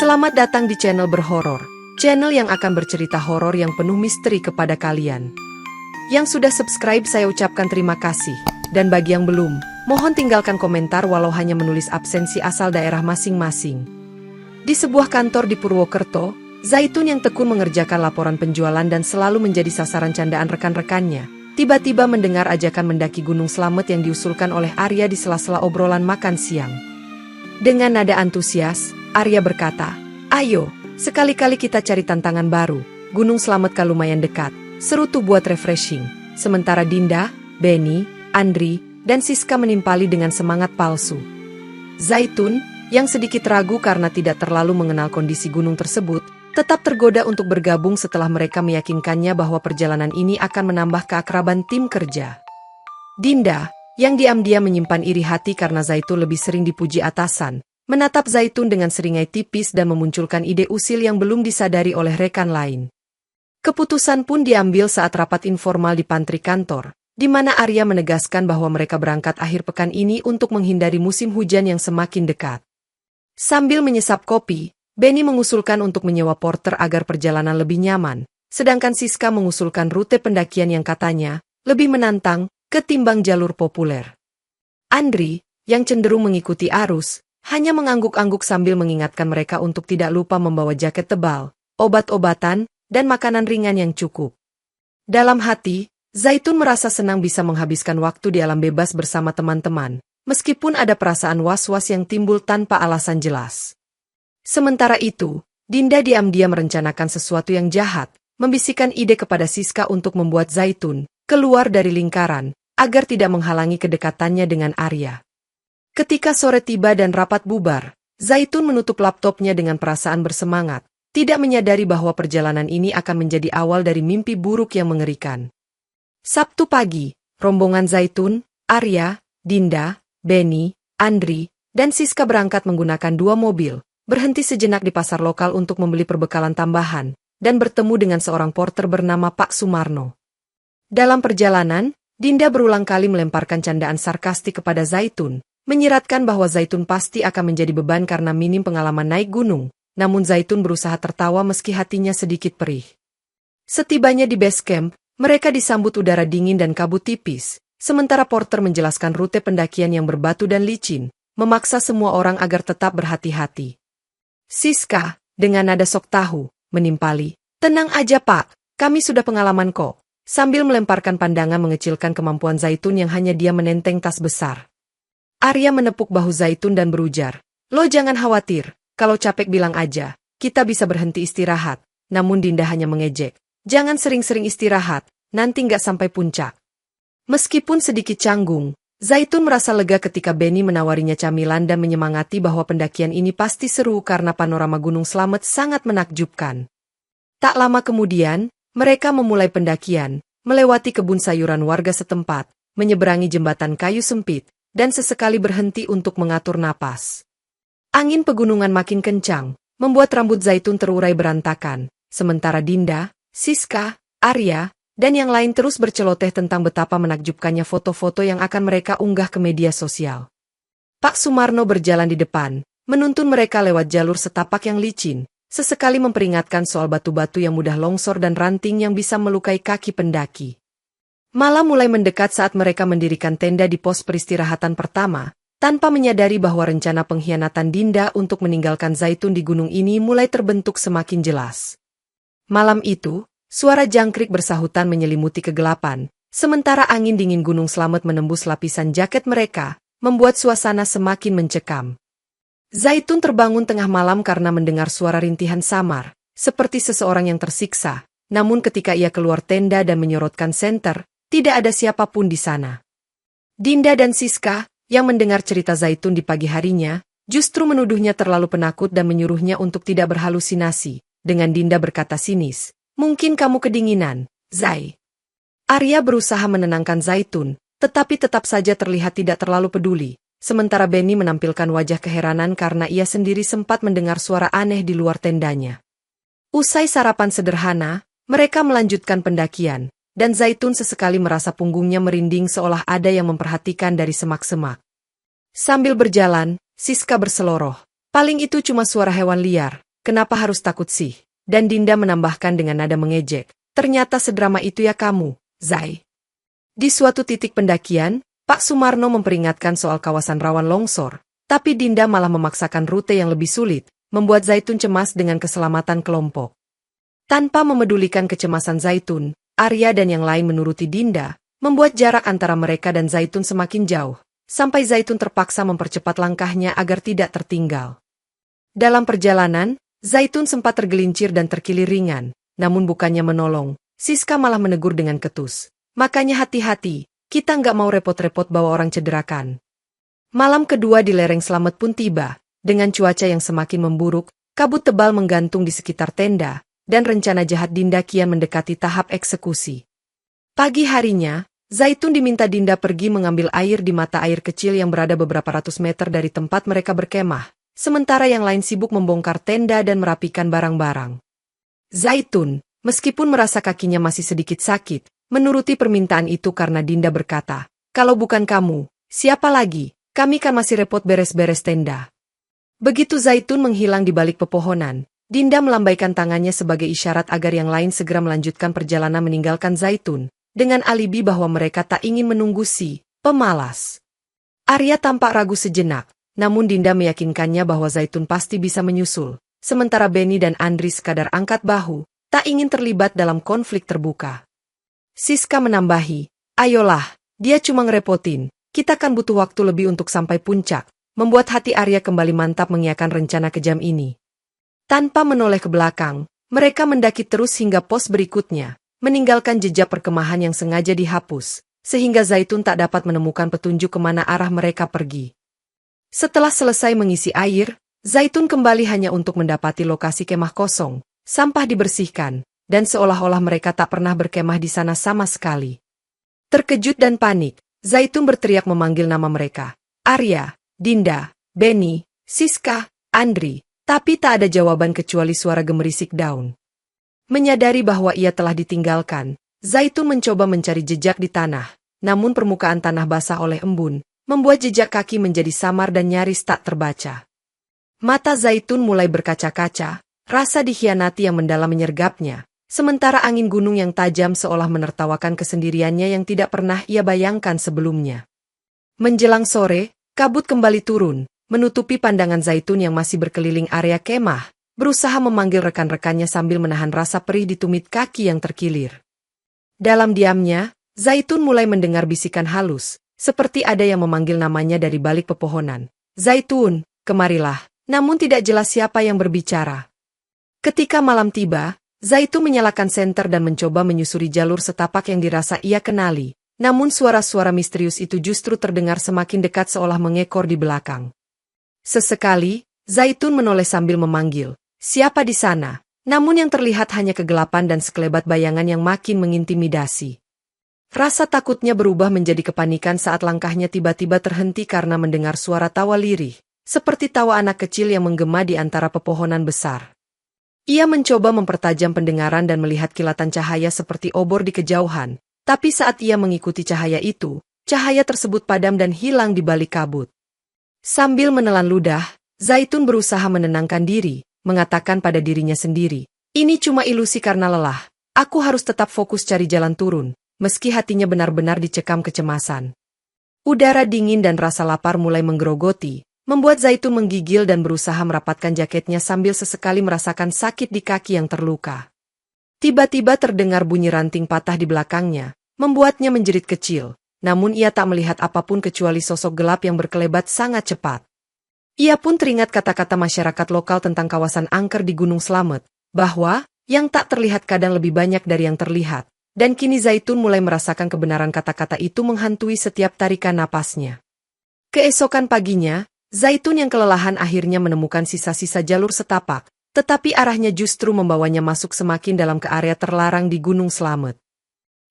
Selamat datang di channel Berhoror, channel yang akan bercerita horor yang penuh misteri kepada kalian. Yang sudah subscribe saya ucapkan terima kasih, dan bagi yang belum, mohon tinggalkan komentar walau hanya menulis absensi asal daerah masing-masing. Di sebuah kantor di Purwokerto, Zaitun yang tekun mengerjakan laporan penjualan dan selalu menjadi sasaran candaan rekan-rekannya, tiba-tiba mendengar ajakan mendaki Gunung Slamet yang diusulkan oleh Arya di sela-sela obrolan makan siang. Dengan nada antusias, Arya berkata, "Ayo, sekali-kali kita cari tantangan baru. Gunung Slamet kan lumayan dekat, seru tuh buat refreshing." Sementara Dinda, Benny, Andri, dan Siska menimpali dengan semangat palsu. Zaitun, yang sedikit ragu karena tidak terlalu mengenal kondisi gunung tersebut, tetap tergoda untuk bergabung setelah mereka meyakinkannya bahwa perjalanan ini akan menambah keakraban tim kerja. Dinda, yang diam-diam menyimpan iri hati karena Zaitun lebih sering dipuji atasan, menatap Zaitun dengan seringai tipis dan memunculkan ide usil yang belum disadari oleh rekan lain. Keputusan pun diambil saat rapat informal di pantry kantor, di mana Arya menegaskan bahwa mereka berangkat akhir pekan ini untuk menghindari musim hujan yang semakin dekat. Sambil menyesap kopi, Benny mengusulkan untuk menyewa porter agar perjalanan lebih nyaman, sedangkan Siska mengusulkan rute pendakian yang katanya lebih menantang ketimbang jalur populer. Andri, yang cenderung mengikuti arus, hanya mengangguk-angguk sambil mengingatkan mereka untuk tidak lupa membawa jaket tebal, obat-obatan, dan makanan ringan yang cukup. Dalam hati, Zaitun merasa senang bisa menghabiskan waktu di alam bebas bersama teman-teman, meskipun ada perasaan was-was yang timbul tanpa alasan jelas. Sementara itu, Dinda diam-diam merencanakan sesuatu yang jahat, membisikkan ide kepada Siska untuk membuat Zaitun keluar dari lingkaran, agar tidak menghalangi kedekatannya dengan Arya. Ketika sore tiba dan rapat bubar, Zaitun menutup laptopnya dengan perasaan bersemangat, tidak menyadari bahwa perjalanan ini akan menjadi awal dari mimpi buruk yang mengerikan. Sabtu pagi, rombongan Zaitun, Arya, Dinda, Benny, Andri, dan Siska berangkat menggunakan 2 mobil, berhenti sejenak di pasar lokal untuk membeli perbekalan tambahan, dan bertemu dengan seorang porter bernama Pak Sumarno. Dalam perjalanan, Dinda berulang kali melemparkan candaan sarkastik kepada Zaitun, menyiratkan bahwa Zaitun pasti akan menjadi beban karena minim pengalaman naik gunung, namun Zaitun berusaha tertawa meski hatinya sedikit perih. Setibanya di base camp, mereka disambut udara dingin dan kabut tipis, sementara porter menjelaskan rute pendakian yang berbatu dan licin, memaksa semua orang agar tetap berhati-hati. Siska, dengan nada sok tahu, menimpali, "Tenang aja Pak, kami sudah pengalaman kok," sambil melemparkan pandangan mengecilkan kemampuan Zaitun yang hanya dia menenteng tas besar. Arya menepuk bahu Zaitun dan berujar, "Lo jangan khawatir, kalau capek bilang aja, kita bisa berhenti istirahat." Namun Dinda hanya mengejek, "Jangan sering-sering istirahat, nanti nggak sampai puncak." Meskipun sedikit canggung, Zaitun merasa lega ketika Benny menawarinya camilan dan menyemangati bahwa pendakian ini pasti seru karena panorama Gunung Slamet sangat menakjubkan. Tak lama kemudian, mereka memulai pendakian, melewati kebun sayuran warga setempat, menyeberangi jembatan kayu sempit, dan sesekali berhenti untuk mengatur napas. Angin pegunungan makin kencang, membuat rambut Zaitun terurai berantakan, sementara Dinda, Siska, Arya, dan yang lain terus berceloteh tentang betapa menakjubkannya foto-foto yang akan mereka unggah ke media sosial. Pak Sumarno berjalan di depan, menuntun mereka lewat jalur setapak yang licin, sesekali memperingatkan soal batu-batu yang mudah longsor dan ranting yang bisa melukai kaki pendaki. Malam mulai mendekat saat mereka mendirikan tenda di pos peristirahatan pertama, tanpa menyadari bahwa rencana pengkhianatan Dinda untuk meninggalkan Zaitun di gunung ini mulai terbentuk semakin jelas. Malam itu, suara jangkrik bersahutan menyelimuti kegelapan, sementara angin dingin Gunung Slamet menembus lapisan jaket mereka, membuat suasana semakin mencekam. Zaitun terbangun tengah malam karena mendengar suara rintihan samar, seperti seseorang yang tersiksa, namun ketika ia keluar tenda dan menyorotkan senter, tidak ada siapapun di sana. Dinda dan Siska, yang mendengar cerita Zaitun di pagi harinya, justru menuduhnya terlalu penakut dan menyuruhnya untuk tidak berhalusinasi. Dengan Dinda berkata sinis, "Mungkin kamu kedinginan, Zai." Arya berusaha menenangkan Zaitun, tetapi tetap saja terlihat tidak terlalu peduli. Sementara Benny menampilkan wajah keheranan karena ia sendiri sempat mendengar suara aneh di luar tendanya. Usai sarapan sederhana, mereka melanjutkan pendakian, dan Zaitun sesekali merasa punggungnya merinding seolah ada yang memperhatikan dari semak-semak. Sambil berjalan, Siska berseloroh, "Paling itu cuma suara hewan liar, kenapa harus takut sih? Dan Dinda menambahkan dengan nada mengejek, ternyata sedrama itu ya kamu, Zai. Di suatu titik pendakian, Pak Sumarno memperingatkan soal kawasan rawan longsor, tapi Dinda malah memaksakan rute yang lebih sulit, membuat Zaitun cemas dengan keselamatan kelompok. Tanpa memedulikan kecemasan Zaitun, Arya dan yang lain menuruti Dinda, membuat jarak antara mereka dan Zaitun semakin jauh, sampai Zaitun terpaksa mempercepat langkahnya agar tidak tertinggal. Dalam perjalanan, Zaitun sempat tergelincir dan terkilir ringan, namun bukannya menolong, Siska malah menegur dengan ketus. Makanya hati-hati, kita nggak mau repot-repot bawa orang cederakan. Malam kedua di lereng Slamet pun tiba, dengan cuaca yang semakin memburuk, kabut tebal menggantung di sekitar tenda, dan rencana jahat Dinda kian mendekati tahap eksekusi. Pagi harinya, Zaitun diminta Dinda pergi mengambil air di mata air kecil yang berada beberapa ratus meter dari tempat mereka berkemah, sementara yang lain sibuk membongkar tenda dan merapikan barang-barang. Zaitun, meskipun merasa kakinya masih sedikit sakit, menuruti permintaan itu karena Dinda berkata, kalau bukan kamu, siapa lagi? Kami kan masih repot beres-beres tenda. Begitu Zaitun menghilang di balik pepohonan, Dinda melambaikan tangannya sebagai isyarat agar yang lain segera melanjutkan perjalanan meninggalkan Zaitun, dengan alibi bahwa mereka tak ingin menunggu si pemalas. Arya tampak ragu sejenak, namun Dinda meyakinkannya bahwa Zaitun pasti bisa menyusul, sementara Benny dan Andri sekadar angkat bahu, tak ingin terlibat dalam konflik terbuka. Siska menambahi, ayolah, dia cuma ngerepotin, kita kan butuh waktu lebih untuk sampai puncak, membuat hati Arya kembali mantap mengiyakan rencana kejam ini. Tanpa menoleh ke belakang, mereka mendaki terus hingga pos berikutnya, meninggalkan jejak perkemahan yang sengaja dihapus, sehingga Zaitun tak dapat menemukan petunjuk kemana arah mereka pergi. Setelah selesai mengisi air, Zaitun kembali hanya untuk mendapati lokasi kemah kosong, sampah dibersihkan, dan seolah-olah mereka tak pernah berkemah di sana sama sekali. Terkejut dan panik, Zaitun berteriak memanggil nama mereka, Arya, Dinda, Benny, Siska, Andri, tapi tak ada jawaban kecuali suara gemerisik daun. Menyadari bahwa ia telah ditinggalkan, Zaitun mencoba mencari jejak di tanah, namun permukaan tanah basah oleh embun, membuat jejak kaki menjadi samar dan nyaris tak terbaca. Mata Zaitun mulai berkaca-kaca, rasa dikhianati yang mendalam menyergapnya, sementara angin gunung yang tajam seolah menertawakan kesendiriannya yang tidak pernah ia bayangkan sebelumnya. Menjelang sore, kabut kembali turun, menutupi pandangan Zaitun yang masih berkeliling area kemah, berusaha memanggil rekan-rekannya sambil menahan rasa perih di tumit kaki yang terkilir. Dalam diamnya, Zaitun mulai mendengar bisikan halus, seperti ada yang memanggil namanya dari balik pepohonan. Zaitun, kemarilah, namun tidak jelas siapa yang berbicara. Ketika malam tiba, Zaitun menyalakan senter dan mencoba menyusuri jalur setapak yang dirasa ia kenali, namun suara-suara misterius itu justru terdengar semakin dekat seolah mengekor di belakang. Sesekali, Zaitun menoleh sambil memanggil, siapa di sana? Namun yang terlihat hanya kegelapan dan sekelebat bayangan yang makin mengintimidasi. Rasa takutnya berubah menjadi kepanikan saat langkahnya tiba-tiba terhenti karena mendengar suara tawa lirih, seperti tawa anak kecil yang menggema di antara pepohonan besar. Ia mencoba mempertajam pendengaran dan melihat kilatan cahaya seperti obor di kejauhan, tapi saat ia mengikuti cahaya itu, cahaya tersebut padam dan hilang di balik kabut. Sambil menelan ludah, Zaitun berusaha menenangkan diri, mengatakan pada dirinya sendiri, ini cuma ilusi karena lelah, aku harus tetap fokus cari jalan turun, meski hatinya benar-benar dicekam kecemasan. Udara dingin dan rasa lapar mulai menggerogoti, membuat Zaitun menggigil dan berusaha merapatkan jaketnya sambil sesekali merasakan sakit di kaki yang terluka. Tiba-tiba terdengar bunyi ranting patah di belakangnya, membuatnya menjerit kecil, namun ia tak melihat apapun kecuali sosok gelap yang berkelebat sangat cepat. Ia pun teringat kata-kata masyarakat lokal tentang kawasan angker di Gunung Slamet, bahwa yang tak terlihat kadang lebih banyak dari yang terlihat, dan kini Zaitun mulai merasakan kebenaran kata-kata itu menghantui setiap tarikan napasnya. Keesokan paginya, Zaitun yang kelelahan akhirnya menemukan sisa-sisa jalur setapak, tetapi arahnya justru membawanya masuk semakin dalam ke area terlarang di Gunung Slamet.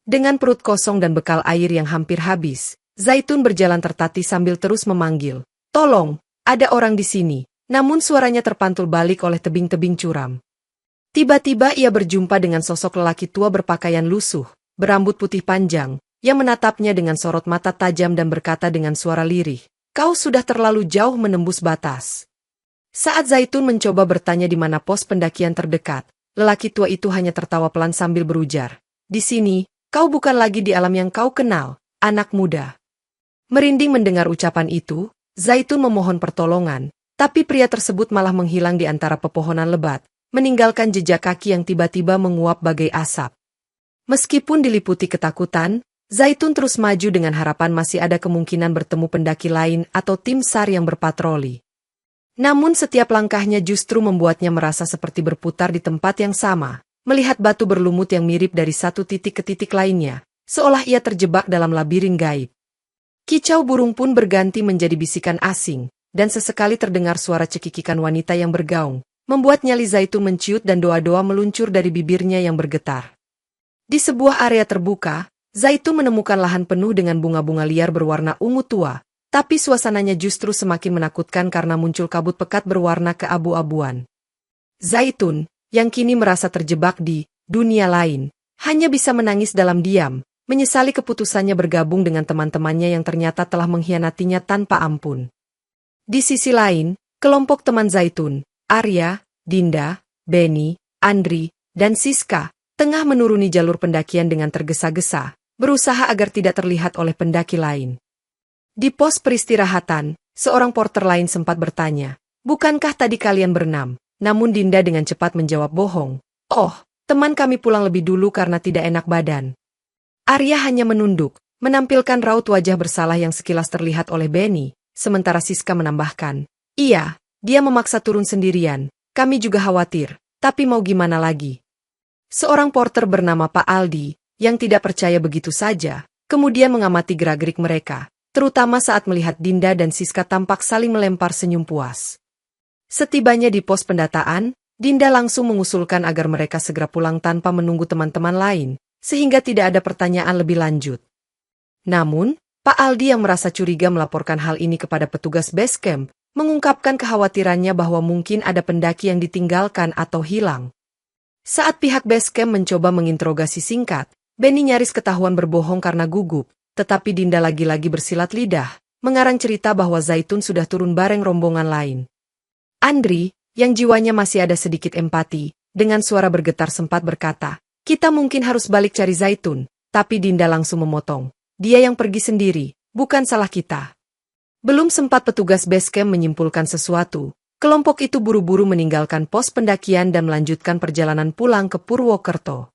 Dengan perut kosong dan bekal air yang hampir habis, Zaitun berjalan tertatih sambil terus memanggil, "Tolong, ada orang di sini," namun suaranya terpantul balik oleh tebing-tebing curam. Tiba-tiba ia berjumpa dengan sosok lelaki tua berpakaian lusuh, berambut putih panjang, yang menatapnya dengan sorot mata tajam dan berkata dengan suara lirih, "Kau sudah terlalu jauh menembus batas." Saat Zaitun mencoba bertanya di mana pos pendakian terdekat, lelaki tua itu hanya tertawa pelan sambil berujar, "Di sini, kau bukan lagi di alam yang kau kenal, anak muda." Merinding mendengar ucapan itu, Zaitun memohon pertolongan, tapi pria tersebut malah menghilang di antara pepohonan lebat, meninggalkan jejak kaki yang tiba-tiba menguap bagai asap. Meskipun diliputi ketakutan, Zaitun terus maju dengan harapan masih ada kemungkinan bertemu pendaki lain atau tim SAR yang berpatroli. Namun setiap langkahnya justru membuatnya merasa seperti berputar di tempat yang sama, melihat batu berlumut yang mirip dari satu titik ke titik lainnya, seolah ia terjebak dalam labirin gaib. Kicau burung pun berganti menjadi bisikan asing, dan sesekali terdengar suara cekikikan wanita yang bergaung, membuat nyali Zaitun menciut dan doa-doa meluncur dari bibirnya yang bergetar. Di sebuah area terbuka, Zaitun menemukan lahan penuh dengan bunga-bunga liar berwarna ungu tua, tapi suasananya justru semakin menakutkan karena muncul kabut pekat berwarna keabu-abuan. Zaitun, yang kini merasa terjebak di dunia lain, hanya bisa menangis dalam diam, menyesali keputusannya bergabung dengan teman-temannya yang ternyata telah mengkhianatinya tanpa ampun. Di sisi lain, kelompok teman Zaitun, Arya, Dinda, Benny, Andri, dan Siska, tengah menuruni jalur pendakian dengan tergesa-gesa, berusaha agar tidak terlihat oleh pendaki lain. Di pos peristirahatan, seorang porter lain sempat bertanya, "Bukankah tadi kalian berenam?" Namun Dinda dengan cepat menjawab bohong. "Oh, teman kami pulang lebih dulu karena tidak enak badan." Arya hanya menunduk, menampilkan raut wajah bersalah yang sekilas terlihat oleh Benny, sementara Siska menambahkan, "Iya, dia memaksa turun sendirian, kami juga khawatir, tapi mau gimana lagi?" Seorang porter bernama Pak Aldi, yang tidak percaya begitu saja, kemudian mengamati gerak-gerik mereka, terutama saat melihat Dinda dan Siska tampak saling melempar senyum puas. Setibanya di pos pendataan, Dinda langsung mengusulkan agar mereka segera pulang tanpa menunggu teman-teman lain, sehingga tidak ada pertanyaan lebih lanjut. Namun, Pak Aldi yang merasa curiga melaporkan hal ini kepada petugas base camp, mengungkapkan kekhawatirannya bahwa mungkin ada pendaki yang ditinggalkan atau hilang. Saat pihak base camp mencoba menginterogasi singkat, Benny nyaris ketahuan berbohong karena gugup, tetapi Dinda lagi-lagi bersilat lidah, mengarang cerita bahwa Zaitun sudah turun bareng rombongan lain. Andri, yang jiwanya masih ada sedikit empati, dengan suara bergetar sempat berkata, "Kita mungkin harus balik cari Zaitun," tapi Dinda langsung memotong. "Dia yang pergi sendiri, bukan salah kita." Belum sempat petugas base camp menyimpulkan sesuatu, kelompok itu buru-buru meninggalkan pos pendakian dan melanjutkan perjalanan pulang ke Purwokerto.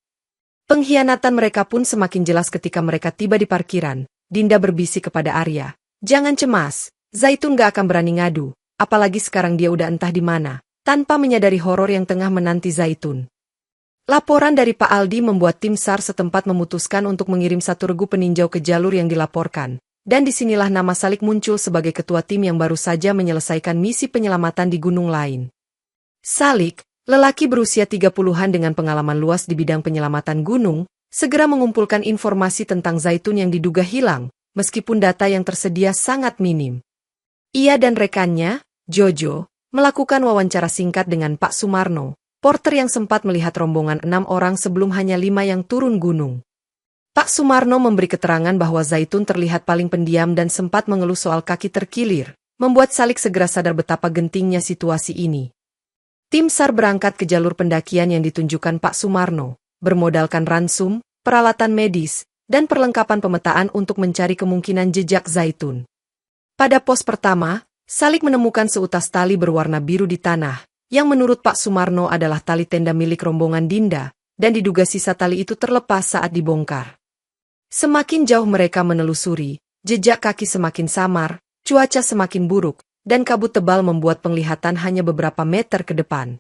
Pengkhianatan mereka pun semakin jelas ketika mereka tiba di parkiran. Dinda berbisik kepada Arya, "Jangan cemas, Zaitun gak akan berani ngadu, apalagi sekarang dia udah entah di mana," tanpa menyadari horor yang tengah menanti Zaitun. Laporan dari Pak Aldi membuat tim SAR setempat memutuskan untuk mengirim satu regu peninjau ke jalur yang dilaporkan, dan disinilah nama Salik muncul sebagai ketua tim yang baru saja menyelesaikan misi penyelamatan di gunung lain. Salik, lelaki berusia 30-an dengan pengalaman luas di bidang penyelamatan gunung, segera mengumpulkan informasi tentang Zaitun yang diduga hilang, meskipun data yang tersedia sangat minim. Ia dan rekannya, Jojo, melakukan wawancara singkat dengan Pak Sumarno, porter yang sempat melihat rombongan 6 orang sebelum hanya 5 yang turun gunung. Pak Sumarno memberi keterangan bahwa Zaitun terlihat paling pendiam dan sempat mengeluh soal kaki terkilir, membuat Salik segera sadar betapa gentingnya situasi ini. Tim SAR berangkat ke jalur pendakian yang ditunjukkan Pak Sumarno, bermodalkan ransum, peralatan medis, dan perlengkapan pemetaan untuk mencari kemungkinan jejak Zaitun. Pada pos pertama, Salik menemukan seutas tali berwarna biru di tanah, yang menurut Pak Sumarno adalah tali tenda milik rombongan Dinda, dan diduga sisa tali itu terlepas saat dibongkar. Semakin jauh mereka menelusuri, jejak kaki semakin samar, cuaca semakin buruk, dan kabut tebal membuat penglihatan hanya beberapa meter ke depan.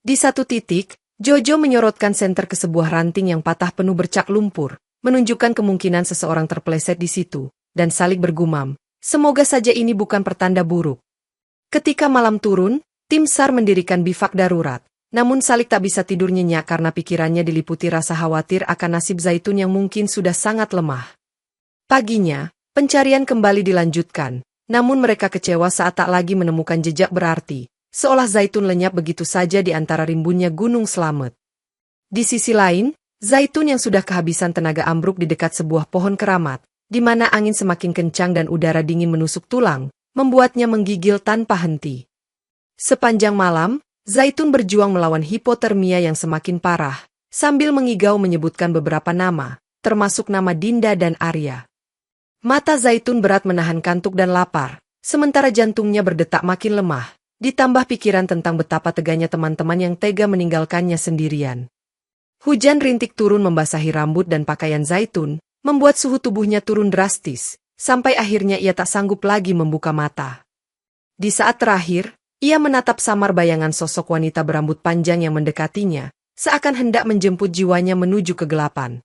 Di satu titik, Jojo menyorotkan senter ke sebuah ranting yang patah penuh bercak lumpur, menunjukkan kemungkinan seseorang terpeleset di situ, dan Salik bergumam, "Semoga saja ini bukan pertanda buruk." Ketika malam turun, tim SAR mendirikan bivak darurat, namun Salik tak bisa tidur nyenyak karena pikirannya diliputi rasa khawatir akan nasib Zaitun yang mungkin sudah sangat lemah. Paginya, pencarian kembali dilanjutkan. Namun mereka kecewa saat tak lagi menemukan jejak berarti, seolah Zaitun lenyap begitu saja di antara rimbunnya gunung Slamet. Di sisi lain, Zaitun yang sudah kehabisan tenaga ambruk di dekat sebuah pohon keramat, di mana angin semakin kencang dan udara dingin menusuk tulang, membuatnya menggigil tanpa henti. Sepanjang malam, Zaitun berjuang melawan hipotermia yang semakin parah, sambil mengigau menyebutkan beberapa nama, termasuk nama Dinda dan Arya. Mata Zaitun berat menahan kantuk dan lapar, sementara jantungnya berdetak makin lemah, ditambah pikiran tentang betapa teganya teman-teman yang tega meninggalkannya sendirian. Hujan rintik turun membasahi rambut dan pakaian Zaitun, membuat suhu tubuhnya turun drastis, sampai akhirnya ia tak sanggup lagi membuka mata. Di saat terakhir, ia menatap samar bayangan sosok wanita berambut panjang yang mendekatinya, seakan hendak menjemput jiwanya menuju kegelapan.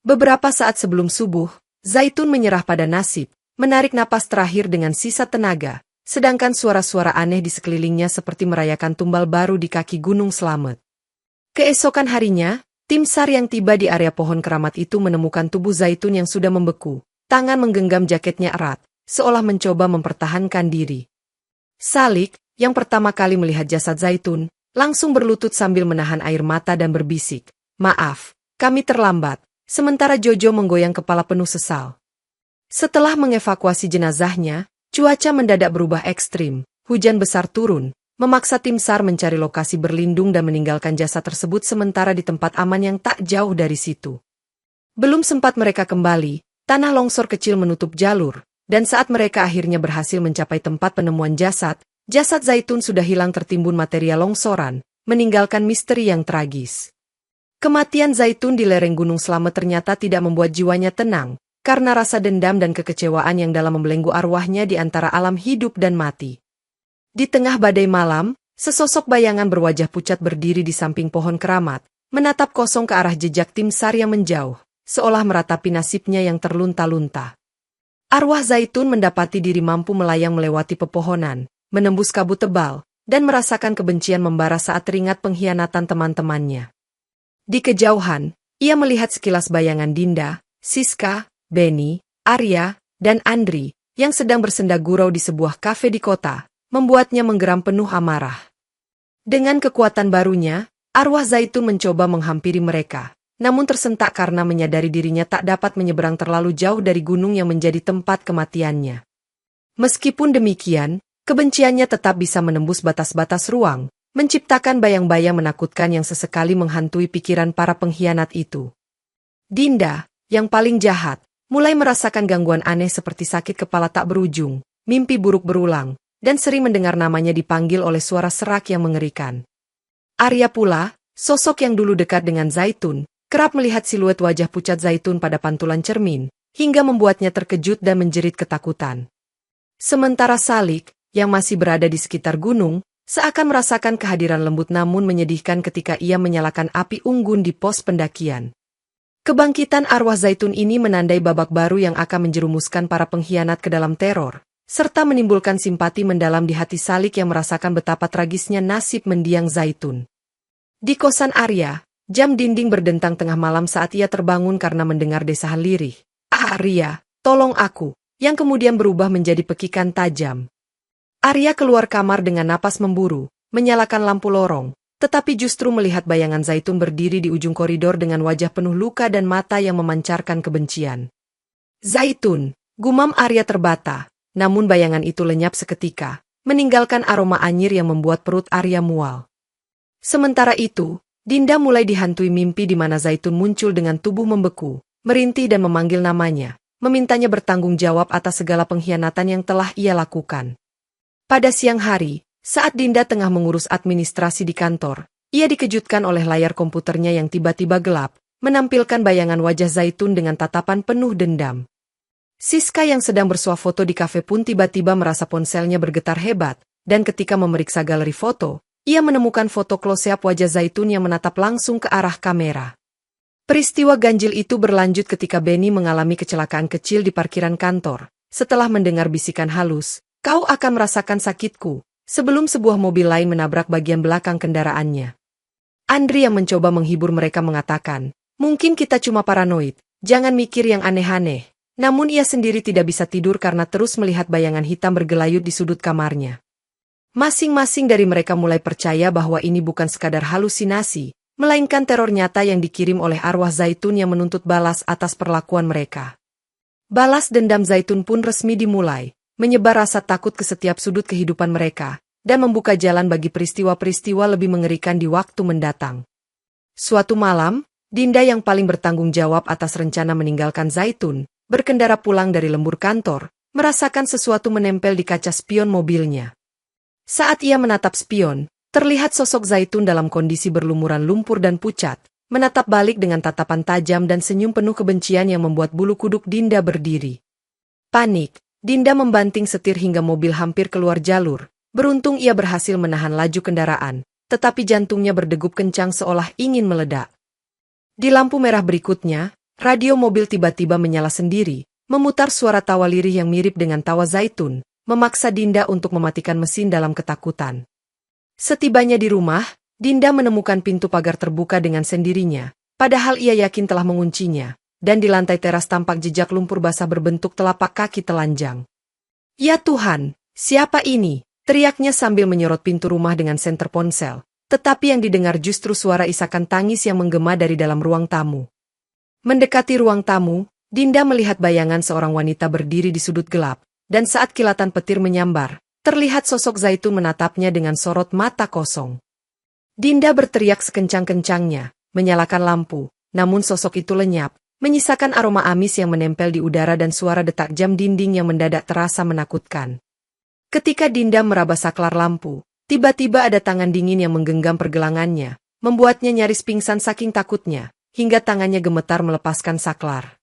Beberapa saat sebelum subuh, Zaitun menyerah pada nasib, menarik napas terakhir dengan sisa tenaga, sedangkan suara-suara aneh di sekelilingnya seperti merayakan tumbal baru di kaki Gunung Slamet. Keesokan harinya, tim SAR yang tiba di area pohon keramat itu menemukan tubuh Zaitun yang sudah membeku, tangan menggenggam jaketnya erat, seolah mencoba mempertahankan diri. Salik, yang pertama kali melihat jasad Zaitun, langsung berlutut sambil menahan air mata dan berbisik, "Maaf, kami terlambat," sementara Jojo menggoyang kepala penuh sesal. Setelah mengevakuasi jenazahnya, cuaca mendadak berubah ekstrim, hujan besar turun, memaksa tim SAR mencari lokasi berlindung dan meninggalkan jasad tersebut sementara di tempat aman yang tak jauh dari situ. Belum sempat mereka kembali, tanah longsor kecil menutup jalur, dan saat mereka akhirnya berhasil mencapai tempat penemuan jasad Zaitun sudah hilang tertimbun material longsoran, meninggalkan misteri yang tragis. Kematian Zaitun di lereng Gunung Slamet ternyata tidak membuat jiwanya tenang, karena rasa dendam dan kekecewaan yang dalam membelenggu arwahnya di antara alam hidup dan mati. Di tengah badai malam, sesosok bayangan berwajah pucat berdiri di samping pohon keramat, menatap kosong ke arah jejak tim SAR yang menjauh, seolah meratapi nasibnya yang terlunta-lunta. Arwah Zaitun mendapati diri mampu melayang melewati pepohonan, menembus kabut tebal, dan merasakan kebencian membara saat teringat pengkhianatan teman-temannya. Di kejauhan, ia melihat sekilas bayangan Dinda, Siska, Benny, Arya, dan Andri, yang sedang bersenda gurau di sebuah kafe di kota, membuatnya menggeram penuh amarah. Dengan kekuatan barunya, arwah Zaitun mencoba menghampiri mereka, namun tersentak karena menyadari dirinya tak dapat menyeberang terlalu jauh dari gunung yang menjadi tempat kematiannya. Meskipun demikian, kebenciannya tetap bisa menembus batas-batas ruang, menciptakan bayang-bayang menakutkan yang sesekali menghantui pikiran para pengkhianat itu. Dinda, yang paling jahat, mulai merasakan gangguan aneh seperti sakit kepala tak berujung, mimpi buruk berulang, dan sering mendengar namanya dipanggil oleh suara serak yang mengerikan. Arya pula, sosok yang dulu dekat dengan Zaitun, kerap melihat siluet wajah pucat Zaitun pada pantulan cermin, hingga membuatnya terkejut dan menjerit ketakutan. Sementara Salik, yang masih berada di sekitar gunung, seakan merasakan kehadiran lembut namun menyedihkan ketika ia menyalakan api unggun di pos pendakian. Kebangkitan arwah Zaitun ini menandai babak baru yang akan menjerumuskan para pengkhianat ke dalam teror, serta menimbulkan simpati mendalam di hati Salik yang merasakan betapa tragisnya nasib mendiang Zaitun. Di kosan Arya, jam dinding berdentang tengah malam saat ia terbangun karena mendengar desahan lirih, "Ah Arya, tolong aku," yang kemudian berubah menjadi pekikan tajam. Arya keluar kamar dengan napas memburu, menyalakan lampu lorong, tetapi justru melihat bayangan Zaitun berdiri di ujung koridor dengan wajah penuh luka dan mata yang memancarkan kebencian. "Zaitun," gumam Arya terbata, namun bayangan itu lenyap seketika, meninggalkan aroma anyir yang membuat perut Arya mual. Sementara itu, Dinda mulai dihantui mimpi di mana Zaitun muncul dengan tubuh membeku, merintih dan memanggil namanya, memintanya bertanggung jawab atas segala pengkhianatan yang telah ia lakukan. Pada siang hari, saat Dinda tengah mengurus administrasi di kantor, ia dikejutkan oleh layar komputernya yang tiba-tiba gelap, menampilkan bayangan wajah Zaitun dengan tatapan penuh dendam. Siska yang sedang bersuah foto di kafe pun tiba-tiba merasa ponselnya bergetar hebat, dan ketika memeriksa galeri foto, ia menemukan foto close-up wajah Zaitun yang menatap langsung ke arah kamera. Peristiwa ganjil itu berlanjut ketika Benny mengalami kecelakaan kecil di parkiran kantor. Setelah mendengar bisikan halus, "Kau akan merasakan sakitku," sebelum sebuah mobil lain menabrak bagian belakang kendaraannya. Andri yang mencoba menghibur mereka mengatakan, "Mungkin kita cuma paranoid, jangan mikir yang aneh-aneh." Namun ia sendiri tidak bisa tidur karena terus melihat bayangan hitam bergelayut di sudut kamarnya. Masing-masing dari mereka mulai percaya bahwa ini bukan sekadar halusinasi, melainkan teror nyata yang dikirim oleh arwah Zaitun yang menuntut balas atas perlakuan mereka. Balas dendam Zaitun pun resmi dimulai, menyebar rasa takut ke setiap sudut kehidupan mereka, dan membuka jalan bagi peristiwa-peristiwa lebih mengerikan di waktu mendatang. Suatu malam, Dinda yang paling bertanggung jawab atas rencana meninggalkan Zaitun, berkendara pulang dari lembur kantor, merasakan sesuatu menempel di kaca spion mobilnya. Saat ia menatap spion, terlihat sosok Zaitun dalam kondisi berlumuran lumpur dan pucat, menatap balik dengan tatapan tajam dan senyum penuh kebencian yang membuat bulu kuduk Dinda berdiri. Panik, Dinda membanting setir hingga mobil hampir keluar jalur. Beruntung ia berhasil menahan laju kendaraan, tetapi jantungnya berdegup kencang seolah ingin meledak. Di lampu merah berikutnya, radio mobil tiba-tiba menyala sendiri, memutar suara tawa lirih yang mirip dengan tawa Zaitun, memaksa Dinda untuk mematikan mesin dalam ketakutan. Setibanya di rumah, Dinda menemukan pintu pagar terbuka dengan sendirinya, padahal ia yakin telah menguncinya, dan di lantai teras tampak jejak lumpur basah berbentuk telapak kaki telanjang. "Ya Tuhan, siapa ini?" teriaknya sambil menyorot pintu rumah dengan senter ponsel, tetapi yang didengar justru suara isakan tangis yang menggema dari dalam ruang tamu. Mendekati ruang tamu, Dinda melihat bayangan seorang wanita berdiri di sudut gelap, dan saat kilatan petir menyambar, terlihat sosok Zaitun menatapnya dengan sorot mata kosong. Dinda berteriak sekencang-kencangnya, menyalakan lampu, namun sosok itu lenyap, menyisakan aroma amis yang menempel di udara dan suara detak jam dinding yang mendadak terasa menakutkan. Ketika Dinda meraba saklar lampu, tiba-tiba ada tangan dingin yang menggenggam pergelangannya, membuatnya nyaris pingsan saking takutnya, hingga tangannya gemetar melepaskan saklar.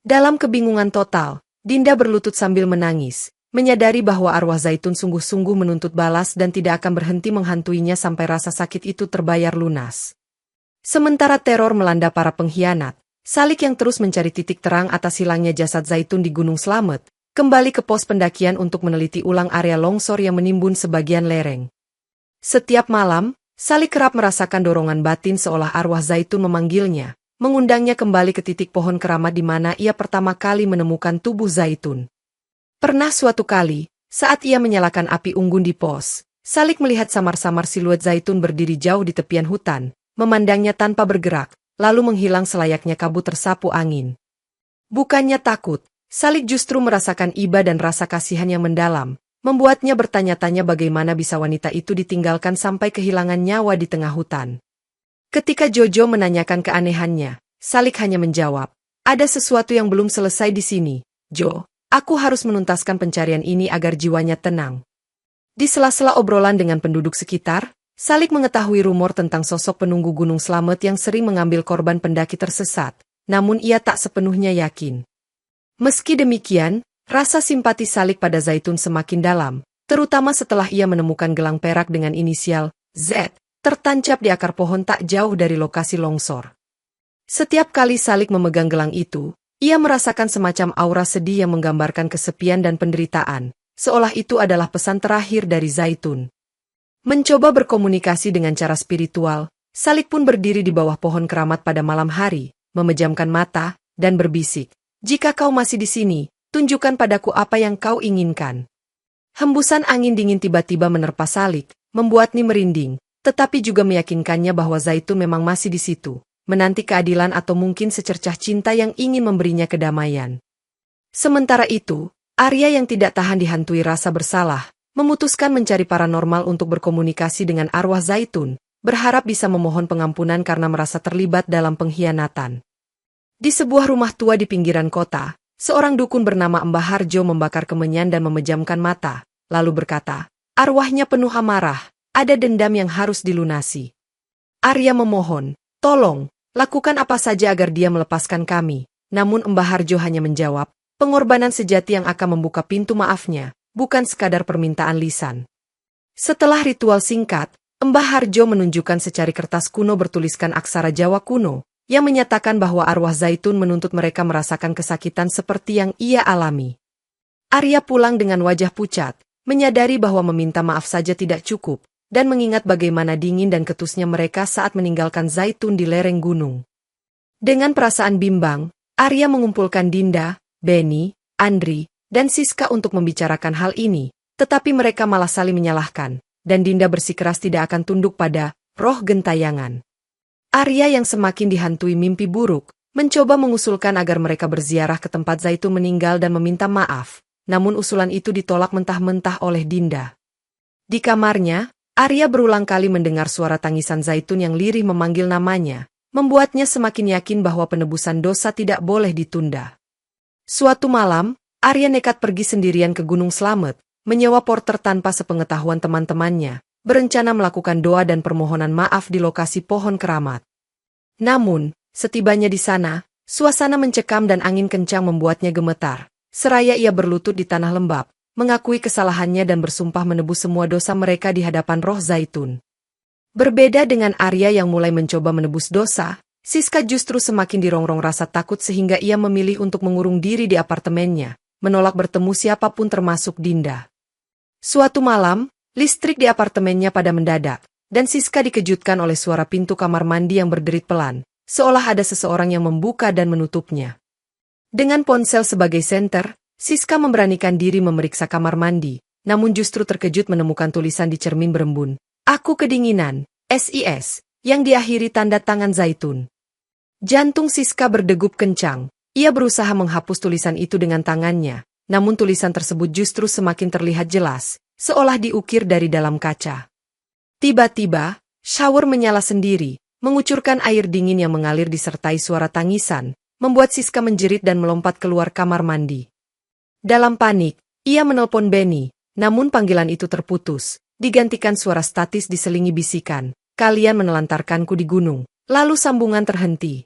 Dalam kebingungan total, Dinda berlutut sambil menangis, menyadari bahwa arwah Zaitun sungguh-sungguh menuntut balas dan tidak akan berhenti menghantuinya sampai rasa sakit itu terbayar lunas. Sementara teror melanda para pengkhianat, Salik yang terus mencari titik terang atas hilangnya jasad Zaitun di Gunung Slamet, kembali ke pos pendakian untuk meneliti ulang area longsor yang menimbun sebagian lereng. Setiap malam, Salik kerap merasakan dorongan batin seolah arwah Zaitun memanggilnya, mengundangnya kembali ke titik pohon keramat di mana ia pertama kali menemukan tubuh Zaitun. Pernah suatu kali, saat ia menyalakan api unggun di pos, Salik melihat samar-samar siluet Zaitun berdiri jauh di tepian hutan, memandangnya tanpa bergerak, lalu menghilang selayaknya kabut tersapu angin. Bukannya takut, Salik justru merasakan iba dan rasa kasihan yang mendalam, membuatnya bertanya-tanya bagaimana bisa wanita itu ditinggalkan sampai kehilangan nyawa di tengah hutan. Ketika Jojo menanyakan keanehannya, Salik hanya menjawab, "Ada sesuatu yang belum selesai di sini, Jo. Aku harus menuntaskan pencarian ini agar jiwanya tenang." Di sela-sela obrolan dengan penduduk sekitar, Salik mengetahui rumor tentang sosok penunggu Gunung Slamet yang sering mengambil korban pendaki tersesat, namun ia tak sepenuhnya yakin. Meski demikian, rasa simpati Salik pada Zaitun semakin dalam, terutama setelah ia menemukan gelang perak dengan inisial Z, tertancap di akar pohon tak jauh dari lokasi longsor. Setiap kali Salik memegang gelang itu, ia merasakan semacam aura sedih yang menggambarkan kesepian dan penderitaan, seolah itu adalah pesan terakhir dari Zaitun. Mencoba berkomunikasi dengan cara spiritual, Salik pun berdiri di bawah pohon keramat pada malam hari, memejamkan mata, dan berbisik, "Jika kau masih di sini, tunjukkan padaku apa yang kau inginkan." Hembusan angin dingin tiba-tiba menerpa Salik, membuatnya merinding, tetapi juga meyakinkannya bahwa Zaitun memang masih di situ, menanti keadilan atau mungkin secercah cinta yang ingin memberinya kedamaian. Sementara itu, Arya yang tidak tahan dihantui rasa bersalah, memutuskan mencari paranormal untuk berkomunikasi dengan arwah Zaitun, berharap bisa memohon pengampunan karena merasa terlibat dalam pengkhianatan. Di sebuah rumah tua di pinggiran kota, seorang dukun bernama Mbah Harjo membakar kemenyan dan memejamkan mata, lalu berkata, "Arwahnya penuh amarah, ada dendam yang harus dilunasi." Arya memohon, "Tolong, lakukan apa saja agar dia melepaskan kami." Namun Mbah Harjo hanya menjawab, "Pengorbanan sejati yang akan membuka pintu maafnya, bukan sekadar permintaan lisan." Setelah ritual singkat, Mbah Harjo menunjukkan secari kertas kuno bertuliskan aksara Jawa kuno, yang menyatakan bahwa arwah Zaitun menuntut mereka merasakan kesakitan seperti yang ia alami. Arya pulang dengan wajah pucat, menyadari bahwa meminta maaf saja tidak cukup, dan mengingat bagaimana dingin dan ketusnya mereka saat meninggalkan Zaitun di lereng gunung. Dengan perasaan bimbang, Arya mengumpulkan Dinda, Benny, Andri, dan Siska untuk membicarakan hal ini, tetapi mereka malah saling menyalahkan, dan Dinda bersikeras tidak akan tunduk pada roh gentayangan. Arya yang semakin dihantui mimpi buruk, mencoba mengusulkan agar mereka berziarah ke tempat Zaitun meninggal dan meminta maaf, namun usulan itu ditolak mentah-mentah oleh Dinda. Di kamarnya, Arya berulang kali mendengar suara tangisan Zaitun yang lirih memanggil namanya, membuatnya semakin yakin bahwa penebusan dosa tidak boleh ditunda. Suatu malam, Arya nekat pergi sendirian ke Gunung Slamet, menyewa porter tanpa sepengetahuan teman-temannya, berencana melakukan doa dan permohonan maaf di lokasi pohon keramat. Namun, setibanya di sana, suasana mencekam dan angin kencang membuatnya gemetar. Seraya ia berlutut di tanah lembab, mengakui kesalahannya dan bersumpah menebus semua dosa mereka di hadapan roh Zaitun. Berbeda dengan Arya yang mulai mencoba menebus dosa, Siska justru semakin dirongrong rasa takut sehingga ia memilih untuk mengurung diri di apartemennya, menolak bertemu siapapun termasuk Dinda. Suatu malam, listrik di apartemennya pada mendadak, dan Siska dikejutkan oleh suara pintu kamar mandi yang berderit pelan, seolah ada seseorang yang membuka dan menutupnya. Dengan ponsel sebagai senter, Siska memberanikan diri memeriksa kamar mandi, namun justru terkejut menemukan tulisan di cermin berembun. Aku kedinginan, SIS, yang diakhiri tanda tangan Zaitun. Jantung Siska berdegup kencang. Ia berusaha menghapus tulisan itu dengan tangannya, namun tulisan tersebut justru semakin terlihat jelas, seolah diukir dari dalam kaca. Tiba-tiba, shower menyala sendiri, mengucurkan air dingin yang mengalir disertai suara tangisan, membuat Siska menjerit dan melompat keluar kamar mandi. Dalam panik, ia menelpon Benny, namun panggilan itu terputus, digantikan suara statis diselingi bisikan, kalian menelantarkanku di gunung, lalu sambungan terhenti.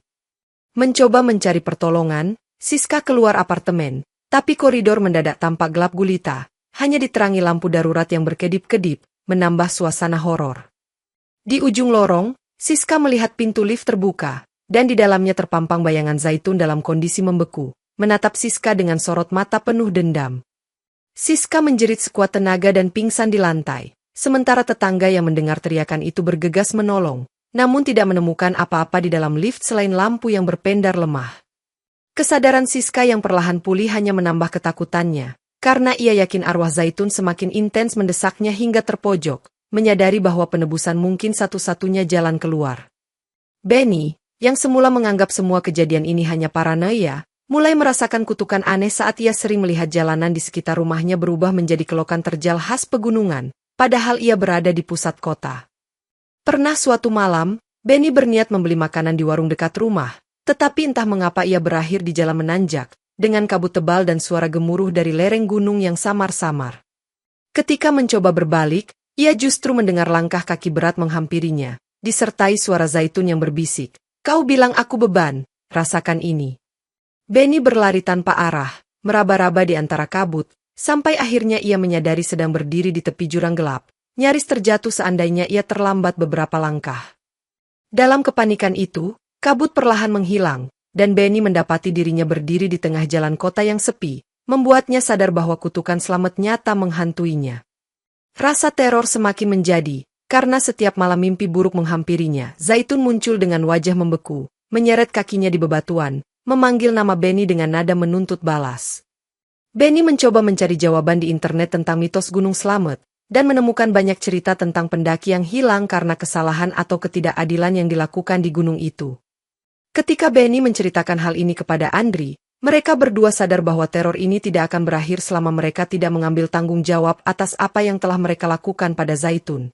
Mencoba mencari pertolongan, Siska keluar apartemen, tapi koridor mendadak tampak gelap gulita, hanya diterangi lampu darurat yang berkedip-kedip, menambah suasana horor. Di ujung lorong, Siska melihat pintu lift terbuka, dan di dalamnya terpampang bayangan Zaitun dalam kondisi membeku, menatap Siska dengan sorot mata penuh dendam. Siska menjerit sekuat tenaga dan pingsan di lantai, sementara tetangga yang mendengar teriakan itu bergegas menolong, namun tidak menemukan apa-apa di dalam lift selain lampu yang berpendar lemah. Kesadaran Siska yang perlahan pulih hanya menambah ketakutannya, karena ia yakin arwah Zaitun semakin intens mendesaknya hingga terpojok, menyadari bahwa penebusan mungkin satu-satunya jalan keluar. Benny, yang semula menganggap semua kejadian ini hanya paranoia, mulai merasakan kutukan aneh saat ia sering melihat jalanan di sekitar rumahnya berubah menjadi kelokan terjal khas pegunungan, padahal ia berada di pusat kota. Pernah suatu malam, Benny berniat membeli makanan di warung dekat rumah, tetapi entah mengapa ia berakhir di jalan menanjak, dengan kabut tebal dan suara gemuruh dari lereng gunung yang samar-samar. Ketika mencoba berbalik, ia justru mendengar langkah kaki berat menghampirinya, disertai suara Zaitun yang berbisik, "Kau bilang aku beban, rasakan ini." Benny berlari tanpa arah, meraba-raba di antara kabut, sampai akhirnya ia menyadari sedang berdiri di tepi jurang gelap, nyaris terjatuh seandainya ia terlambat beberapa langkah. Dalam kepanikan itu, kabut perlahan menghilang, dan Benny mendapati dirinya berdiri di tengah jalan kota yang sepi, membuatnya sadar bahwa kutukan selamat nyata menghantuinya. Rasa teror semakin menjadi, karena setiap malam mimpi buruk menghampirinya. Zaitun muncul dengan wajah membeku, menyeret kakinya di bebatuan, memanggil nama Benny dengan nada menuntut balas. Benny mencoba mencari jawaban di internet tentang mitos Gunung Slamet, dan menemukan banyak cerita tentang pendaki yang hilang karena kesalahan atau ketidakadilan yang dilakukan di gunung itu. Ketika Benny menceritakan hal ini kepada Andri, mereka berdua sadar bahwa teror ini tidak akan berakhir selama mereka tidak mengambil tanggung jawab atas apa yang telah mereka lakukan pada Zaitun.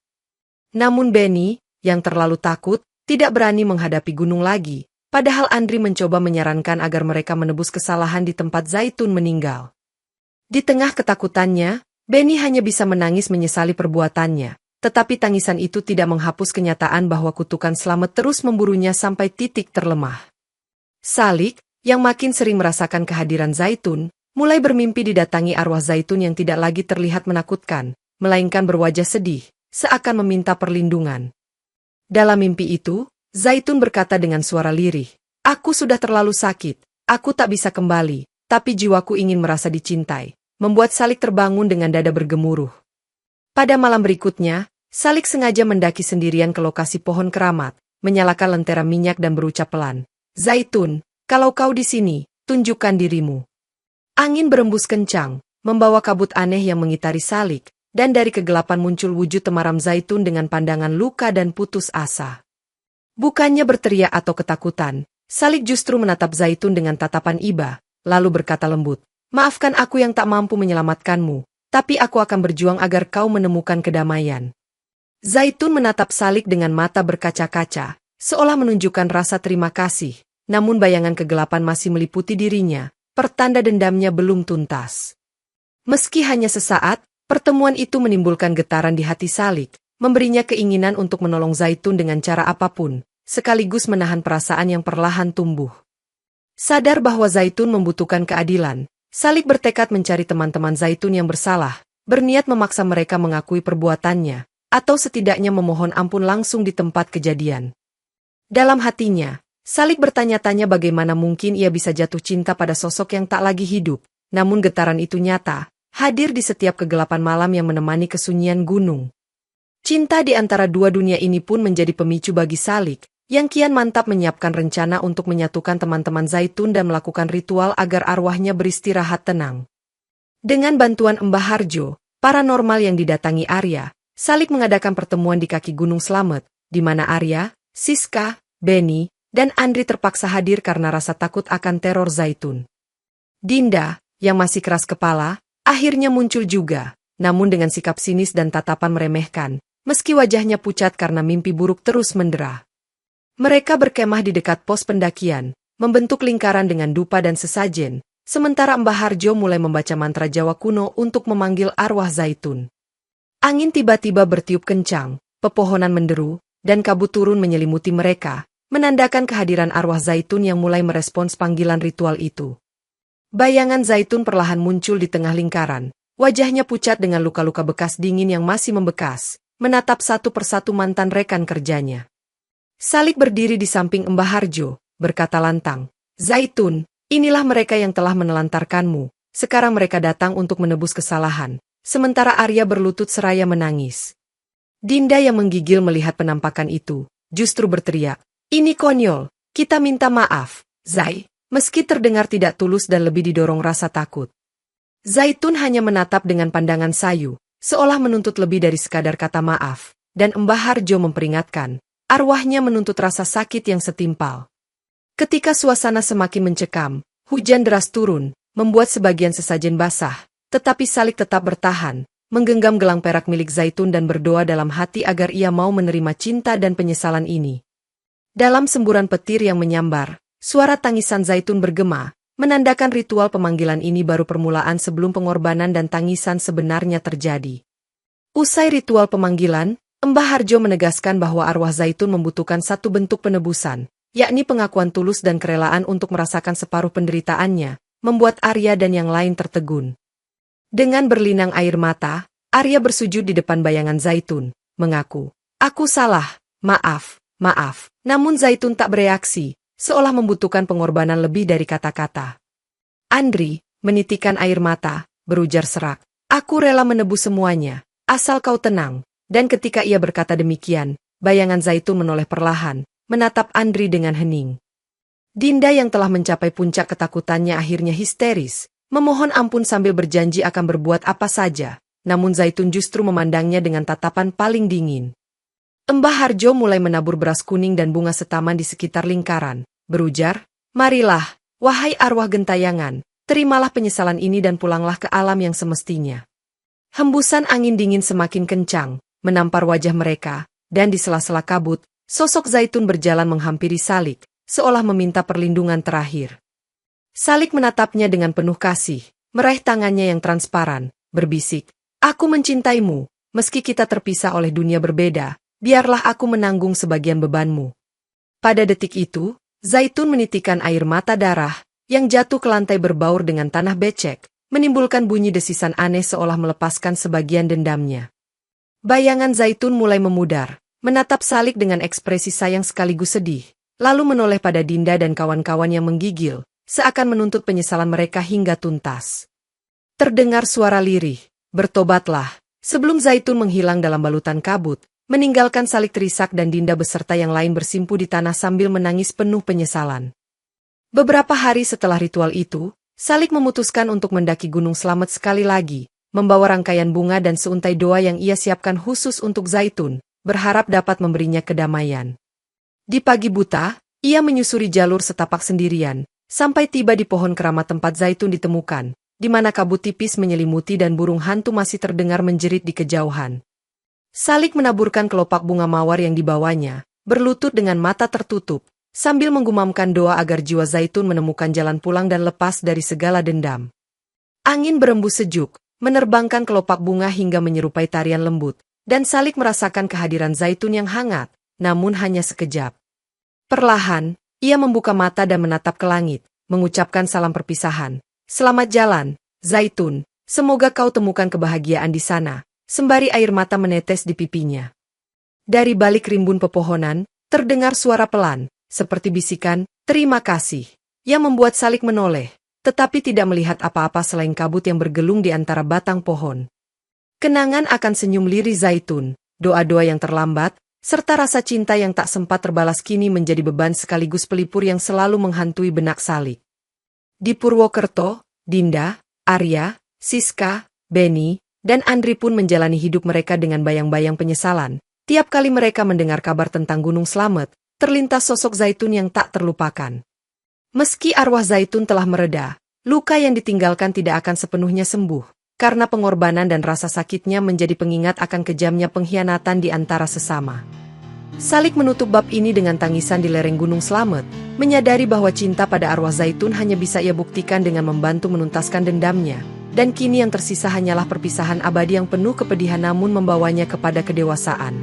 Namun Benny, yang terlalu takut, tidak berani menghadapi gunung lagi, padahal Andri mencoba menyarankan agar mereka menebus kesalahan di tempat Zaitun meninggal. Di tengah ketakutannya, Benny hanya bisa menangis menyesali perbuatannya, tetapi tangisan itu tidak menghapus kenyataan bahwa kutukan selamat terus memburunya sampai titik terlemah. Salik, yang makin sering merasakan kehadiran Zaitun, mulai bermimpi didatangi arwah Zaitun yang tidak lagi terlihat menakutkan, melainkan berwajah sedih, seakan meminta perlindungan. Dalam mimpi itu, Zaitun berkata dengan suara lirih, "Aku sudah terlalu sakit, aku tak bisa kembali, tapi jiwaku ingin merasa dicintai," membuat Salik terbangun dengan dada bergemuruh. Pada malam berikutnya, Salik sengaja mendaki sendirian ke lokasi pohon keramat, menyalakan lentera minyak dan berucap pelan, "Zaitun, kalau kau di sini, tunjukkan dirimu." Angin berembus kencang, membawa kabut aneh yang mengitari Salik, dan dari kegelapan muncul wujud temaram Zaitun dengan pandangan luka dan putus asa. Bukannya berteriak atau ketakutan, Salik justru menatap Zaitun dengan tatapan iba, lalu berkata lembut, "Maafkan aku yang tak mampu menyelamatkanmu, tapi aku akan berjuang agar kau menemukan kedamaian. Zaitun menatap Salik dengan mata berkaca-kaca, seolah menunjukkan rasa terima kasih, namun bayangan kegelapan masih meliputi dirinya, pertanda dendamnya belum tuntas. Meski hanya sesaat, pertemuan itu menimbulkan getaran di hati Salik, memberinya keinginan untuk menolong Zaitun dengan cara apapun, sekaligus menahan perasaan yang perlahan tumbuh. Sadar bahwa Zaitun membutuhkan keadilan, Salik bertekad mencari teman-teman Zaitun yang bersalah, berniat memaksa mereka mengakui perbuatannya, atau setidaknya memohon ampun langsung di tempat kejadian. Dalam hatinya, Salik bertanya-tanya bagaimana mungkin ia bisa jatuh cinta pada sosok yang tak lagi hidup, namun getaran itu nyata, hadir di setiap kegelapan malam yang menemani kesunyian gunung. Cinta di antara dua dunia ini pun menjadi pemicu bagi Salik, yang kian mantap menyiapkan rencana untuk menyatukan teman-teman Zaitun dan melakukan ritual agar arwahnya beristirahat tenang. Dengan bantuan Mbah Harjo, paranormal yang didatangi Arya, Salik mengadakan pertemuan di kaki Gunung Slamet, di mana Arya, Siska, Benny, dan Andri terpaksa hadir karena rasa takut akan teror Zaitun. Dinda, yang masih keras kepala, akhirnya muncul juga, namun dengan sikap sinis dan tatapan meremehkan, meski wajahnya pucat karena mimpi buruk terus mendera. Mereka berkemah di dekat pos pendakian, membentuk lingkaran dengan dupa dan sesajen, sementara Mbah Harjo mulai membaca mantra Jawa kuno untuk memanggil arwah Zaitun. Angin tiba-tiba bertiup kencang, pepohonan menderu, dan kabut turun menyelimuti mereka, menandakan kehadiran arwah Zaitun yang mulai merespons panggilan ritual itu. Bayangan Zaitun perlahan muncul di tengah lingkaran, wajahnya pucat dengan luka-luka bekas dingin yang masih membekas, menatap satu persatu mantan rekan kerjanya. Salik berdiri di samping Mbah Harjo, berkata lantang, "Zaitun, inilah mereka yang telah menelantarkanmu, sekarang mereka datang untuk menebus kesalahan." Sementara Arya berlutut seraya menangis. Dinda yang menggigil melihat penampakan itu, justru berteriak, "Ini konyol, kita minta maaf, Zai," meski terdengar tidak tulus dan lebih didorong rasa takut. Zaitun hanya menatap dengan pandangan sayu, seolah menuntut lebih dari sekadar kata maaf, dan Mbah Harjo memperingatkan, arwahnya menuntut rasa sakit yang setimpal. Ketika suasana semakin mencekam, hujan deras turun, membuat sebagian sesajen basah, tetapi Salik tetap bertahan, menggenggam gelang perak milik Zaitun dan berdoa dalam hati agar ia mau menerima cinta dan penyesalan ini. Dalam semburan petir yang menyambar, suara tangisan Zaitun bergema, menandakan ritual pemanggilan ini baru permulaan sebelum pengorbanan dan tangisan sebenarnya terjadi. Usai ritual pemanggilan, Mbah Harjo menegaskan bahwa arwah Zaitun membutuhkan satu bentuk penebusan, yakni pengakuan tulus dan kerelaan untuk merasakan separuh penderitaannya, membuat Arya dan yang lain tertegun. Dengan berlinang air mata, Arya bersujud di depan bayangan Zaitun, mengaku, "Aku salah, maaf, maaf." Namun Zaitun tak bereaksi, seolah membutuhkan pengorbanan lebih dari kata-kata. Andri, menitikan air mata, berujar serak, "Aku rela menebus semuanya, asal kau tenang." Dan ketika ia berkata demikian, bayangan Zaitun menoleh perlahan, menatap Andri dengan hening. Dinda yang telah mencapai puncak ketakutannya akhirnya histeris, memohon ampun sambil berjanji akan berbuat apa saja, namun Zaitun justru memandangnya dengan tatapan paling dingin. Mbah Harjo mulai menabur beras kuning dan bunga setaman di sekitar lingkaran, berujar, "Marilah, wahai arwah gentayangan, terimalah penyesalan ini dan pulanglah ke alam yang semestinya." Hembusan angin dingin semakin kencang, menampar wajah mereka, dan di sela-sela kabut, sosok Zaitun berjalan menghampiri Salik, seolah meminta perlindungan terakhir. Salik menatapnya dengan penuh kasih, meraih tangannya yang transparan, berbisik, "Aku mencintaimu, meski kita terpisah oleh dunia berbeda, biarlah aku menanggung sebagian bebanmu." Pada detik itu, Zaitun menitikan air mata darah, yang jatuh ke lantai berbaur dengan tanah becek, menimbulkan bunyi desisan aneh seolah melepaskan sebagian dendamnya. Bayangan Zaitun mulai memudar, menatap Salik dengan ekspresi sayang sekaligus sedih, lalu menoleh pada Dinda dan kawan-kawan yang menggigil, seakan menuntut penyesalan mereka hingga tuntas. Terdengar suara lirih, "Bertobatlah," sebelum Zaitun menghilang dalam balutan kabut, meninggalkan Salik terisak dan Dinda beserta yang lain bersimpu di tanah sambil menangis penuh penyesalan. Beberapa hari setelah ritual itu, Salik memutuskan untuk mendaki Gunung Slamet sekali lagi, membawa rangkaian bunga dan seuntai doa yang ia siapkan khusus untuk Zaitun, berharap dapat memberinya kedamaian. Di pagi buta, ia menyusuri jalur setapak sendirian, sampai tiba di pohon keramat tempat Zaitun ditemukan, di mana kabut tipis menyelimuti dan burung hantu masih terdengar menjerit di kejauhan. Salik menaburkan kelopak bunga mawar yang dibawanya, berlutut dengan mata tertutup, sambil menggumamkan doa agar jiwa Zaitun menemukan jalan pulang dan lepas dari segala dendam. Angin berembus sejuk, menerbangkan kelopak bunga hingga menyerupai tarian lembut, dan Salik merasakan kehadiran Zaitun yang hangat, namun hanya sekejap. Perlahan, ia membuka mata dan menatap ke langit, mengucapkan salam perpisahan. Selamat jalan, Zaitun, semoga kau temukan kebahagiaan di sana, sembari air mata menetes di pipinya. Dari balik rimbun pepohonan, terdengar suara pelan, seperti bisikan, terima kasih, yang membuat Salik menoleh, tetapi tidak melihat apa-apa selain kabut yang bergelung di antara batang pohon. Kenangan akan senyum lirih Zaitun, doa-doa yang terlambat, serta rasa cinta yang tak sempat terbalas kini menjadi beban sekaligus pelipur yang selalu menghantui benak Salik. Di Purwokerto, Dinda, Arya, Siska, Beni, dan Andri pun menjalani hidup mereka dengan bayang-bayang penyesalan. Tiap kali mereka mendengar kabar tentang Gunung Slamet, terlintas sosok Zaitun yang tak terlupakan. Meski arwah Zaitun telah mereda, luka yang ditinggalkan tidak akan sepenuhnya sembuh, karena pengorbanan dan rasa sakitnya menjadi pengingat akan kejamnya pengkhianatan di antara sesama. Salik menutup bab ini dengan tangisan di lereng Gunung Slamet, menyadari bahwa cinta pada arwah Zaitun hanya bisa ia buktikan dengan membantu menuntaskan dendamnya, dan kini yang tersisa hanyalah perpisahan abadi yang penuh kepedihan namun membawanya kepada kedewasaan.